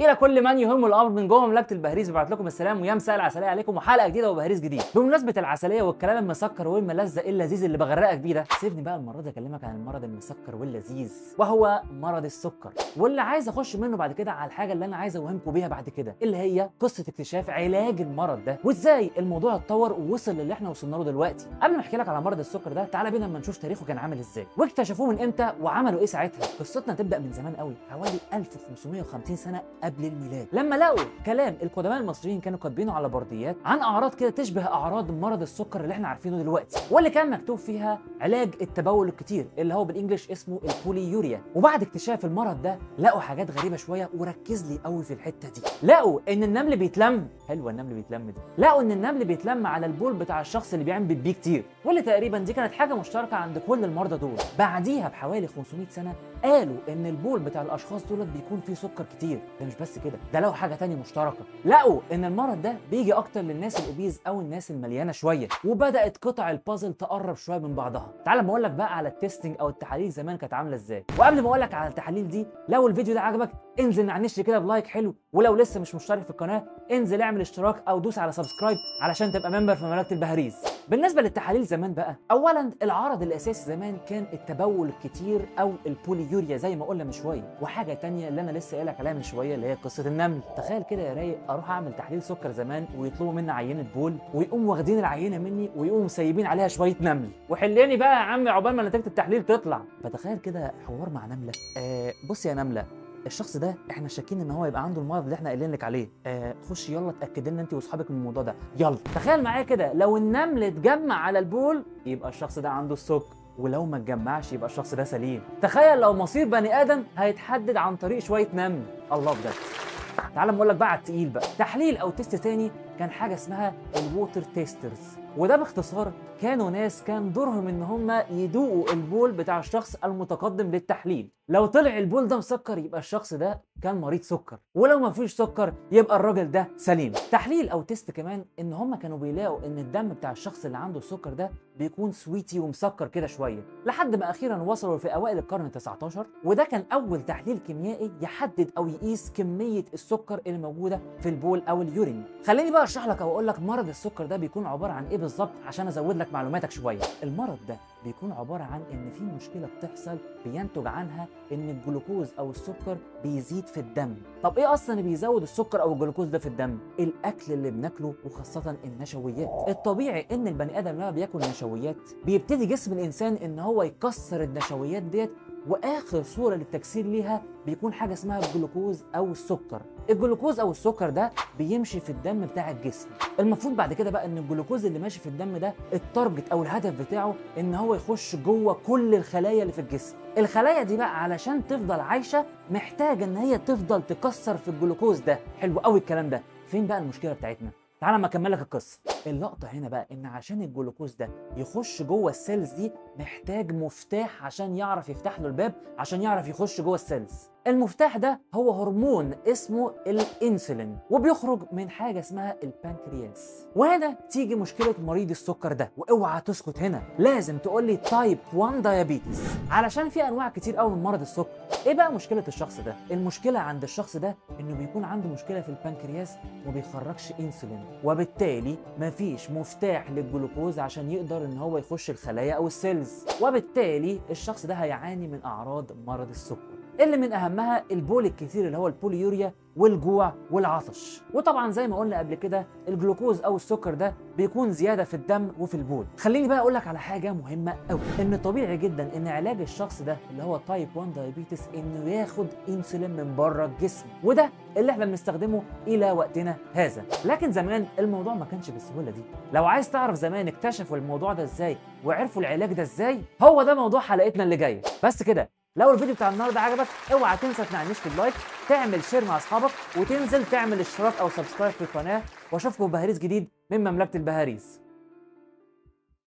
الى كل من يهم الامر من جوه مملكه البهاريز، ببعت لكم السلام ويا مساء العسليه عليكم وحلقه جديده وبهاريز جديد. بمناسبه العسليه والكلام المسكر والملزق اللذيذ اللي بغرقك بيه ده، سيبني بقى المره دي اكلمك عن المرض المسكر واللذيذ وهو مرض السكر، واللي عايز اخش منه بعد كده على الحاجه اللي انا عايز اوهمكم بيها بعد كده، اللي هي قصه اكتشاف علاج المرض ده وازاي الموضوع اتطور ووصل للي احنا وصلنا له دلوقتي. قبل ما احكي لك على مرض السكر ده، تعالى بينا اما نشوف تاريخه كان عامل ازاي واكتشفوه من امتى وعملوا ايه ساعتها. قصتنا تبدا من زمان قوي، حوالي 1550 سنه قبل الميلاد، لما لقوا كلام القدماء المصريين كانوا كاتبينه على برديات عن اعراض كده تشبه اعراض مرض السكر اللي احنا عارفينه دلوقتي، واللي كان مكتوب فيها علاج التبول الكتير اللي هو بالانجلش اسمه البوليوريا. وبعد اكتشاف المرض ده لقوا حاجات غريبه شويه، وركز لي قوي في الحته دي. لقوا ان النمل بيتلم، حلوه النمل بيتلم دي، لقوا ان النمل بيتلم على البول بتاع الشخص اللي بيعمل بيه كتير، واللي تقريبا دي كانت حاجه مشتركه عند كل المرضى دول. بعديها بحوالي 500 سنه قالوا ان البول بتاع الاشخاص دول بيكون فيه سكر كتير. ده مش بس كده، ده لقوا حاجه تانية مشتركه، لقوا ان المرض ده بيجي اكتر للناس الاوبيز او الناس المليانه شويه، وبدات قطع البازل تقرب شويه من بعضها. تعال ما اقول لك بقى على التستنج او التحاليل زمان كانت عامله ازاي. وقبل ما اقول لك على التحاليل دي، لو الفيديو ده عجبك انزل نعنش لي كده بلايك حلو، ولو لسه مش مشترك في القناه انزل اعمل اشتراك او دوس على سبسكرايب علشان تبقى ممبر في مملكه البهاريز. بالنسبه للتحاليل زمان بقى، اولا العرض الاساسي زمان كان التبول الكتير او البوليوريا زي ما قلنا من شويه، وحاجه تانية اللي انا لسه قايلك عليها من شويه اللي هي قصه النمل. تخيل كده يا رايق اروح اعمل تحليل سكر زمان ويطلبوا مني عينه بول، ويقوموا واخدين العينه مني ويقوموا مسيبين عليها شويه نمل، وحليني بقى يا عمي عقبال ما نتيجه التحليل تطلع. فتخيل كده حوار مع نمله، بص يا نمله، الشخص ده احنا شاكين ان هو يبقى عنده المرض اللي احنا قايلين لك عليه، خش يلا اتاكد لنا انت واصحابك من الموضوع ده يلا. تخيل معايا كده لو النمل اتجمع على البول يبقى الشخص ده عنده السكر، ولو ما اتجمعش يبقى الشخص ده سليم. تخيل لو مصير بني ادم هيتحدد عن طريق شويه نمل. الله بجد. تعال اقول لك بقى على التقيل بقى، تحليل او تيست تاني كان حاجه اسمها الووتر تيسترز، وده باختصار كانوا ناس كان دورهم ان هم يدوقوا البول بتاع الشخص المتقدم للتحليل. لو طلع البول ده مسكر يبقى الشخص ده كان مريض سكر، ولو ما فيش سكر يبقى الراجل ده سليم. تحليل او تيست كمان ان هم كانوا بيلاقوا ان الدم بتاع الشخص اللي عنده السكر ده بيكون سويتي ومسكر كده شويه، لحد ما اخيرا وصلوا في اوائل القرن ال19، وده كان اول تحليل كيميائي يحدد او يقيس كميه السكر اللي موجوده في البول او اليورين. خليني بقى اشرح لك او اقول لك مرض السكر ده بيكون عباره عن ايه بالظبط عشان ازود لك معلوماتك شويه. المرض ده بيكون عباره عن ان في مشكله بتحصل بينتج عنها ان الجلوكوز او السكر بيزيد في الدم. طب ايه اصلا اللي بيزود السكر او الجلوكوز ده في الدم؟ الاكل اللي بناكله، وخاصه النشويات. الطبيعي ان البني ادم لما بياكل نشويات بيبتدي جسم الانسان ان هو يكسر النشويات ديت، واخر صوره للتكسير ليها بيكون حاجه اسمها الجلوكوز او السكر. الجلوكوز او السكر ده بيمشي في الدم بتاع الجسم. المفروض بعد كده بقى ان الجلوكوز اللي ماشي في الدم ده التارجت او الهدف بتاعه ان هو يخش جوه كل الخلايا اللي في الجسم. الخلايا دي بقى علشان تفضل عايشه محتاجه ان هي تفضل تكسر في الجلوكوز ده. حلو قوي الكلام ده. فين بقى المشكله بتاعتنا؟ تعال ما اكمل لك القصه. اللقطه هنا بقى ان عشان الجلوكوز ده يخش جوه السيلز دي محتاج مفتاح عشان يعرف يفتح له الباب، عشان يعرف يخش جوه السيلز. المفتاح ده هو هرمون اسمه الانسولين، وبيخرج من حاجه اسمها البنكرياس. وهنا تيجي مشكله مريض السكر ده، واوعى تسكت هنا، لازم تقول لي تايب 1 دايابيتس علشان في انواع كتير قوي من مرض السكر. ايه بقى مشكله الشخص ده؟ المشكله عند الشخص ده انه بيكون عنده مشكله في البنكرياس وما بيخرجش انسولين، وبالتالي مفيش مفتاح للجلوكوز عشان يقدر ان هو يخش الخلايا او السيلز، وبالتالي الشخص ده هيعاني من اعراض مرض السكر، اللي من اهمها البول الكتير اللي هو البوليوريا والجوع والعطش. وطبعا زي ما قلنا قبل كده الجلوكوز او السكر ده بيكون زياده في الدم وفي البول. خليني بقى اقول لك على حاجه مهمه قوي، ان طبيعي جدا ان علاج الشخص ده اللي هو تايب 1 دايابيتس انه ياخد انسولين من بره الجسم، وده اللي احنا بنستخدمه الى وقتنا هذا. لكن زمان الموضوع ما كانش بالسهوله دي. لو عايز تعرف زمان اكتشفوا الموضوع ده ازاي وعرفوا العلاج ده ازاي، هو ده موضوع حلقتنا اللي جايه. بس كده، لو الفيديو بتاع النهارده عجبك اوعى تنسى تنعنش في اللايك، تعمل شير مع اصحابك، وتنزل تعمل اشتراك او سبسكرايب في القناه، واشوفكم في بهاريز جديد من مملكه البهاريز.